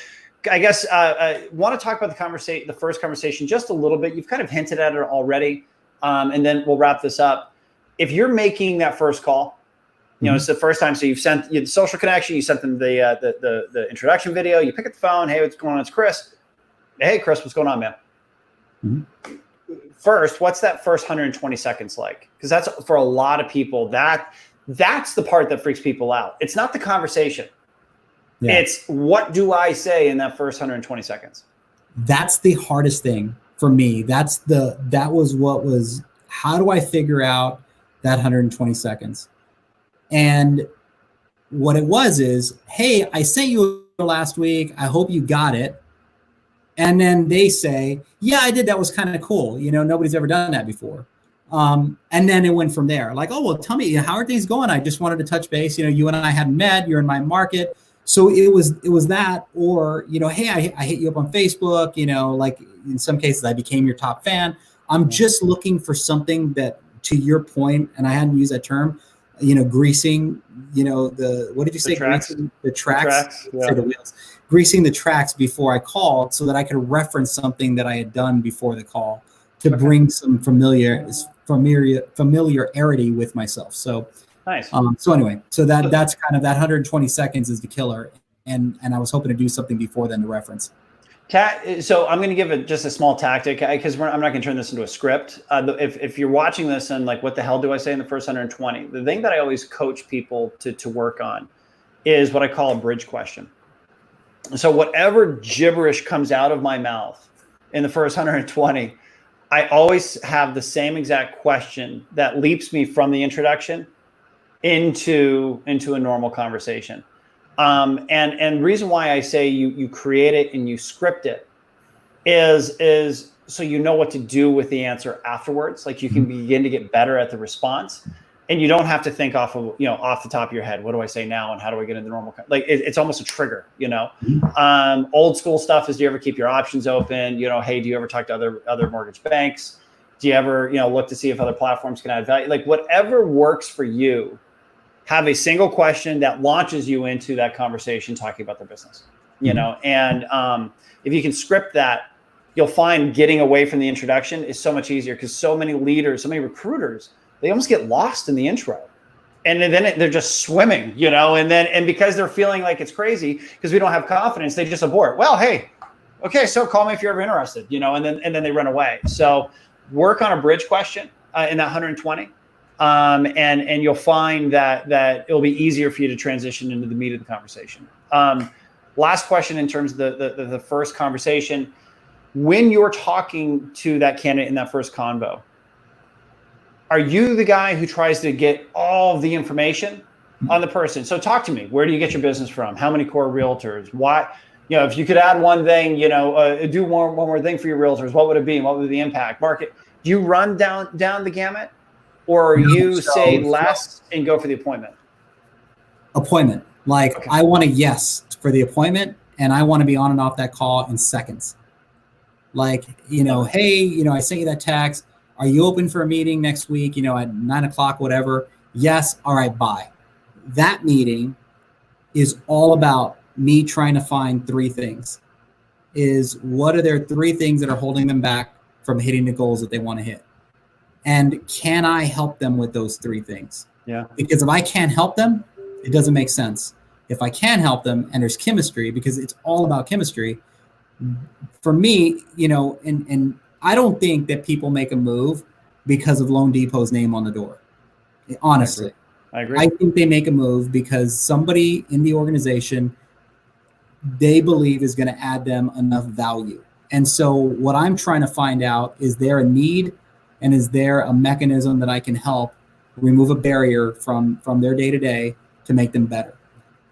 Speaker 1: I guess I want to talk about the first conversation just a little bit. You've kind of hinted at it already. And then we'll wrap this up. If you're making that first call, it's the first time. So you've sent the social connection, you sent them the introduction video, you pick up the phone. Hey, what's going on? It's Chris. Hey, Chris, what's going on, man? Mm-hmm. First, what's that first 120 seconds like? Because that's for a lot of people, that's the part that freaks people out. It's not the conversation. Yeah. It's what do I say in that first 120 seconds?
Speaker 2: That's the hardest thing for me. How do I figure out that 120 seconds? And what it was is, hey, I sent you last week. I hope you got it. And then they say, yeah, I did. That was kind of cool. Nobody's ever done that before. And then it went from there. Like, oh, well, tell me, how are things going? I just wanted to touch base. You and I hadn't met. You're in my market. So it was that, or, hey, I hit you up on Facebook, like in some cases I became your top fan. I'm just looking for something that, to your point, and I hadn't used that term, greasing, what did you say? Greasing the tracks. Yeah. Say the wheels. Greasing the tracks before I called so that I could reference something that I had done before the call to bring some familiarity with myself. So
Speaker 1: nice.
Speaker 2: So anyway, so that's kind of that 120 seconds is the killer. And I was hoping to do something before then to reference.
Speaker 1: So I'm going to give just a small tactic because I'm not going to turn this into a script. If you're watching this and like, what the hell do I say in the first 120? The thing that I always coach people to work on is what I call a bridge question. So whatever gibberish comes out of my mouth in the first 120, I always have the same exact question that leaps me from the introduction into a normal conversation. And reason why I say you create it and you script it is so you know what to do with the answer afterwards. Like, you can begin to get better at the response, and you don't have to think off the top of your head, what do I say now and how do I get into normal? Like, it's almost a trigger, Old school stuff is, do you ever keep your options open? Hey, do you ever talk to other mortgage banks? Do you ever, look to see if other platforms can add value? Like, whatever works for you, have a single question that launches you into that conversation talking about their business. you know, and if you can script that, you'll find getting away from the introduction is so much easier, because so many leaders, so many recruiters, they almost get lost in the intro. And then they're just swimming, you know, and because they're feeling like it's crazy because we don't have confidence, they just abort. Well, hey, okay, so call me if you're ever interested, you know, and then they run away. So work on a bridge question in that 120, and you'll find that it'll be easier for you to transition into the meat of the conversation. Last question in terms of the first conversation, when you're talking to that candidate in that first convo, are you the guy who tries to get all of the information on the person? So talk to me. Where do you get your business from? How many core realtors? Why? You know, if you could add one thing, you know, do one more thing for your realtors, what would it be? What would be the impact? Market? Do you run down the gamut, or you say less and go for the appointment?
Speaker 2: Appointment. Like, okay. I want a yes for the appointment, and I want to be on and off that call in seconds. Like, you know, hey, you know, I sent you that text. Are you open for a meeting next week, you know, at 9 o'clock, whatever? Yes. All right, bye. That meeting is all about me trying to find three things. Is what are their three things that are holding them back from hitting the goals that they want to hit? And can I help them with those three things? Yeah. Because if I can't help them, it doesn't make sense. If I can help them and there's chemistry, because it's all about chemistry, for me, you know, and I don't think that people make a move because of Loan Depot's name on the door. Honestly,
Speaker 1: I agree.
Speaker 2: I think they make a move because somebody in the organization they believe is going to add them enough value. And so what I'm trying to find out, is there a need, and is there a mechanism that I can help remove a barrier from their day-to-day to make them better?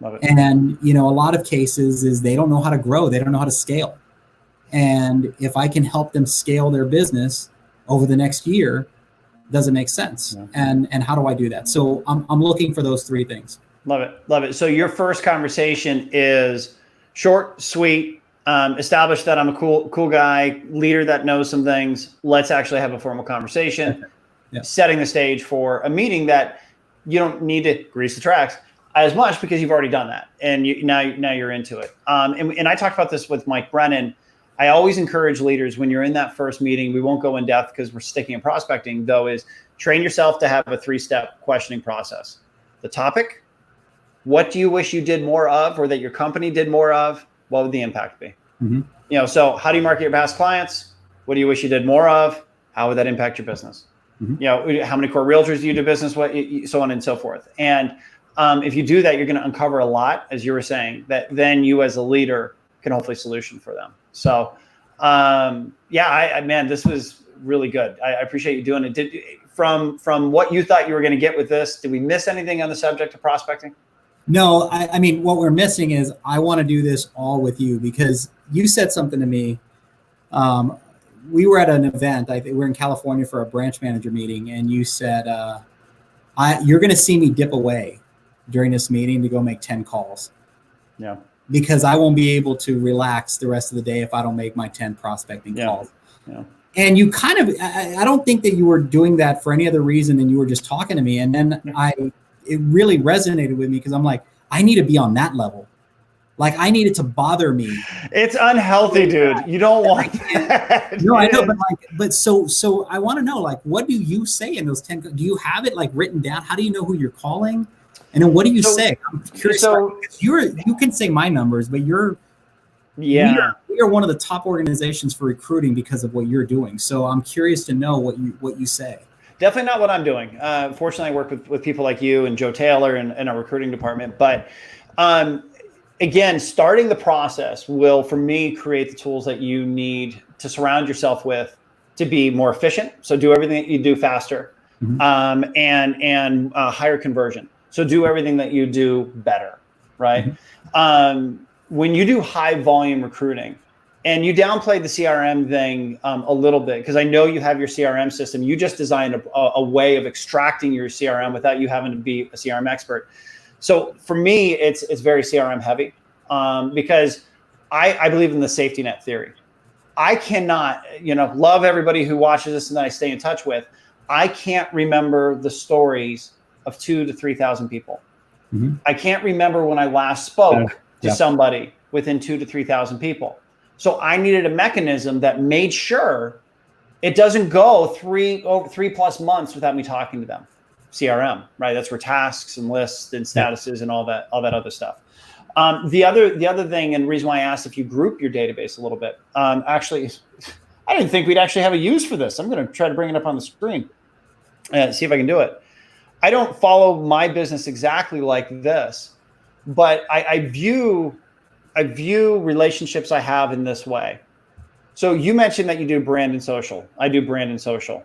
Speaker 1: Love it.
Speaker 2: And, you know, a lot of cases is they don't know how to grow. They don't know how to scale. And if I can help them scale their business over the next year, does it make sense? Yeah. And how do I do that? So I'm looking for those three things.
Speaker 1: Love it. Love it. So your first conversation is short, sweet, establish that I'm a cool guy, leader that knows some things. Let's actually have a formal conversation, yeah. Setting the stage for a meeting that you don't need to grease the tracks as much because you've already done that. And now you're into it. And I talked about this with Mike Brennan. I always encourage leaders when you're in that first meeting, we won't go in depth because we're sticking in prospecting though, is train yourself to have a 3-step questioning process. The topic, what do you wish you did more of, or that your company did more of? What would the impact be? Mm-hmm. You know, so how do you market your past clients? What do you wish you did more of? How would that impact your business? Mm-hmm. You know, how many core realtors do you do business with? So on and so forth. And if you do that, you're going to uncover a lot, as you were saying, that then you as a leader can hopefully solution for them. So, man, this was really good. I appreciate you doing it. From what you thought you were going to get with this, did we miss anything on the subject of prospecting?
Speaker 2: No, I mean, what we're missing is I want to do this all with you, because you said something to me. We were at an event. I think we were in California for a branch manager meeting, and you said, you're going to see me dip away during this meeting to go make 10 calls. Yeah. Because I won't be able to relax the rest of the day if I don't make my 10 prospecting calls. Yeah. And you kind of, I don't think that you were doing that for any other reason than you were just talking to me. And then it really resonated with me, because I'm like, I need to be on that level. Like, I need it to bother me.
Speaker 1: It's unhealthy, dude. You don't want that.
Speaker 2: No, I know, but so I want to know, like, what do you say in those 10? Do you have it like written down? How do you know who you're calling? And then what do you say? I'm curious. So you can say my numbers, but we are one of the top organizations for recruiting because of what you're doing. So I'm curious to know what you say.
Speaker 1: Definitely not what I'm doing. Fortunately, I work with people like you and Joe Taylor in our recruiting department. But again, starting the process will, for me, create the tools that you need to surround yourself with to be more efficient. So do everything that you do faster, mm-hmm. and higher conversion. So do everything that you do better, right? Mm-hmm. When you do high volume recruiting, and you downplayed the CRM thing a little bit, because I know you have your CRM system. You just designed a way of extracting your CRM without you having to be a CRM expert. So for me, it's very CRM heavy, because I believe in the safety net theory. I cannot, love everybody who watches this and that I stay in touch with. I can't remember the stories of 2,000 to 3,000 people. Mm-hmm. I can't remember when I last spoke to somebody within 2,000 to 3,000 people. So I needed a mechanism that made sure it doesn't go three plus months without me talking to them. CRM, right? That's where tasks and lists and statuses and all that other stuff. The other thing, and reason why I asked if you group your database a little bit, actually, I didn't think we'd actually have a use for this. I'm going to try to bring it up on the screen and see if I can do it. I don't follow my business exactly like this, but I view relationships I have in this way. So you mentioned that you do brand and social. I do brand and social.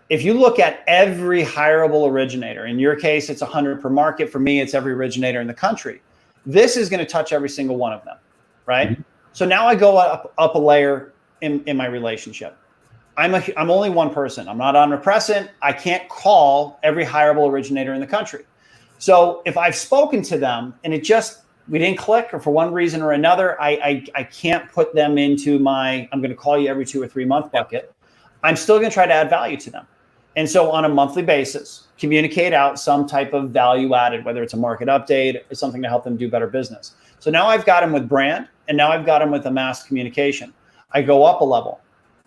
Speaker 1: If you look at every hireable originator, in your case, it's 100 per market. For me, it's every originator in the country. This is going to touch every single one of them, right? Mm-hmm. So now I go up a layer in my relationship. I'm only one person. I'm not omnipresent. I can't call every hireable originator in the country. So if I've spoken to them and we didn't click, or for one reason or another, I can't put them into my, I'm going to call you every 2 or 3 month bucket. I'm still going to try to add value to them. And so on a monthly basis, communicate out some type of value added, whether it's a market update or something to help them do better business. So now I've got them with brand, and now I've got them with a mass communication. I go up a level.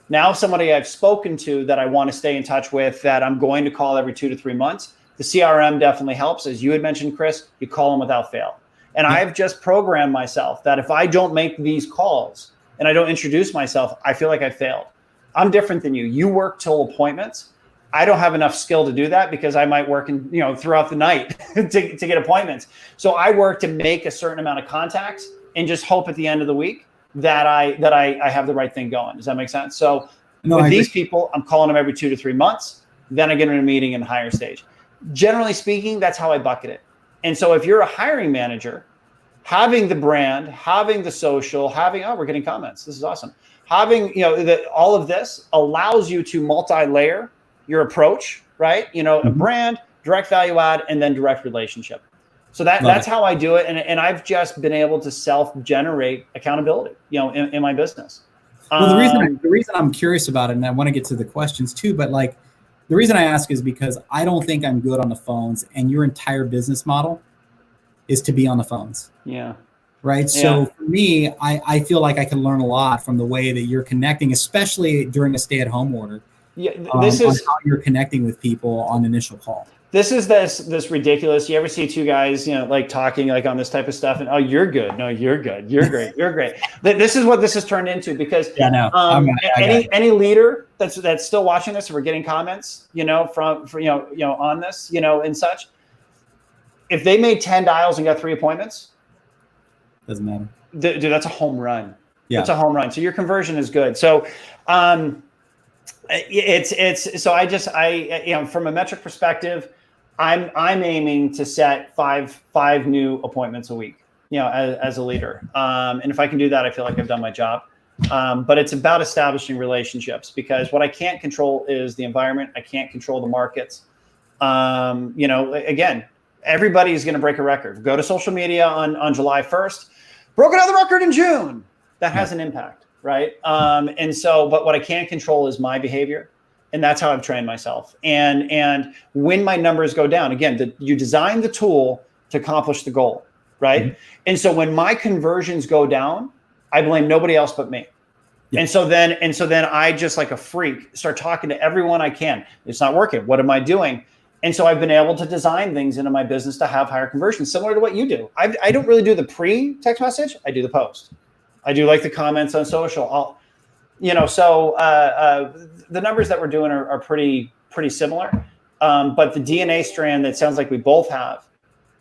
Speaker 1: Now somebody I've spoken to that I want to stay in touch with, that I'm going to call every 2 to 3 months. The CRM definitely helps. As you had mentioned, Chris, you call them without fail. And I've just programmed myself that if I don't make these calls and I don't introduce myself, I feel like I failed. I'm different than you. You work till appointments. I don't have enough skill to do that because I might work throughout the night to get appointments. So I work to make a certain amount of contacts and just hope at the end of the week that I have the right thing going. Does that make sense? So with these people, I'm calling them every 2 to 3 months. Then I get in a meeting in a higher stage. Generally speaking, that's how I bucket it. And so if you're a hiring manager, having the brand, having the social, we're getting comments. This is awesome. Having, all of this allows you to multi-layer your approach, right? A brand, direct value add, and then direct relationship. So that's how I do it. And I've just been able to self-generate accountability, in my business.
Speaker 2: Well, the reason I'm curious about it, and I want to get to the questions too, but the reason I ask is because I don't think I'm good on the phones, and your entire business model is to be on the phones.
Speaker 1: Yeah.
Speaker 2: Right. Yeah. So for me, I feel like I can learn a lot from the way that you're connecting, especially during a stay-at-home order.
Speaker 1: Yeah, this is
Speaker 2: how you're connecting with people on initial call.
Speaker 1: This is this ridiculous. You ever see two guys, talking on this type of stuff, and you're good. No, you're good. You're great. You're great. This is what this has turned into because any leader that's still watching this, and we're getting comments, on this, and such. If they made 10 dials and got 3 appointments,
Speaker 2: doesn't matter.
Speaker 1: Dude, that's a home run.
Speaker 2: Yeah,
Speaker 1: it's a home run. So your conversion is good. So, from a metric perspective, I'm aiming to set five new appointments a week, as a leader. And if I can do that, I feel like I've done my job. But it's about establishing relationships, because what I can't control is the environment. I can't control the markets. Again, everybody is going to break a record. Go to social media on July 1st, broke another record in June. That has an impact, right? But what I can't control is my behavior. And that's how I've trained myself. And when my numbers go down, again, you design the tool to accomplish the goal, right? Mm-hmm. And so when my conversions go down, I blame nobody else but me. Yeah. And so then I just, like a freak, start talking to everyone I can. It's not working. What am I doing? And so I've been able to design things into my business to have higher conversions, similar to what you do. I don't really do the pre-text message. I do the post. I do the comments on social. The numbers that we're doing are pretty similar. But the DNA strand that sounds like we both have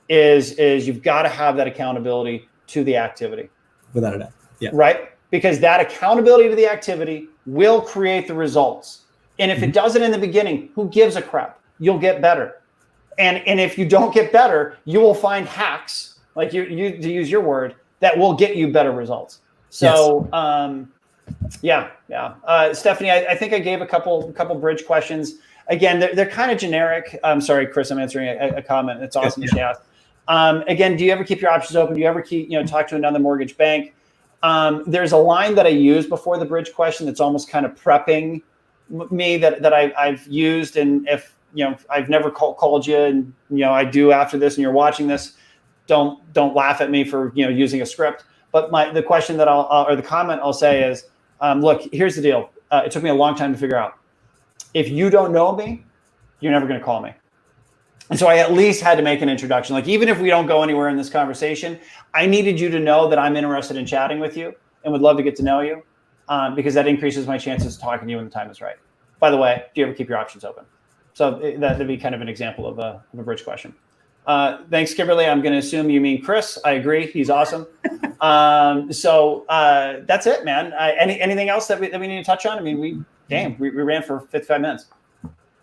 Speaker 1: is you've got to have that accountability to the activity.
Speaker 2: Without a doubt. Yeah.
Speaker 1: Right? Because that accountability to the activity will create the results. And if it doesn't in the beginning, who gives a crap? You'll get better. And if you don't get better, you will find hacks, like you to use your word, that will get you better results. So, yes. Stephanie, I think I gave a couple bridge questions. Again, they're kind of generic. I'm sorry, Chris, I'm answering a comment. It's awesome that she asked. Again, do you ever keep your options open? Do you ever talk to another mortgage bank? There's a line that I use before the bridge question that's almost kind of prepping me that I've used. And if I've never called you, and I do after this, and you're watching this, don't laugh at me for using a script. But the question that or the comment I'll say is, look, here's the deal. It took me a long time to figure out. If you don't know me, you're never going to call me. And so I at least had to make an introduction. Like, even if we don't go anywhere in this conversation, I needed you to know that I'm interested in chatting with you and would love to get to know you, because that increases my chances of talking to you when the time is right. By the way, do you ever keep your options open? So that'd be kind of an example of a bridge question. Thanks, Kimberly. I'm going to assume you mean Chris. I agree. He's awesome. So that's it, man. Anything else that we need to touch on? I mean, we ran for 55 minutes.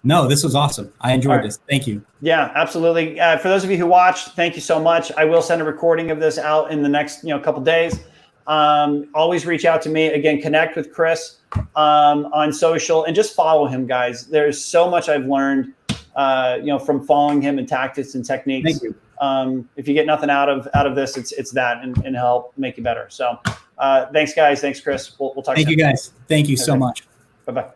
Speaker 2: No, this was awesome. I enjoyed this. Thank you.
Speaker 1: Yeah, absolutely. For those of you who watched, thank you so much. I will send a recording of this out in the next couple days. Always reach out to me. Again, connect with Chris on social and just follow him, guys. There's so much I've learned, from following him and tactics and techniques.
Speaker 2: Thank you.
Speaker 1: If you get nothing out of this, it's that and help make you better. So thanks, guys. Thanks, Chris. We'll talk soon.
Speaker 2: Thank you, guys. Thank you so much.
Speaker 1: Bye-bye.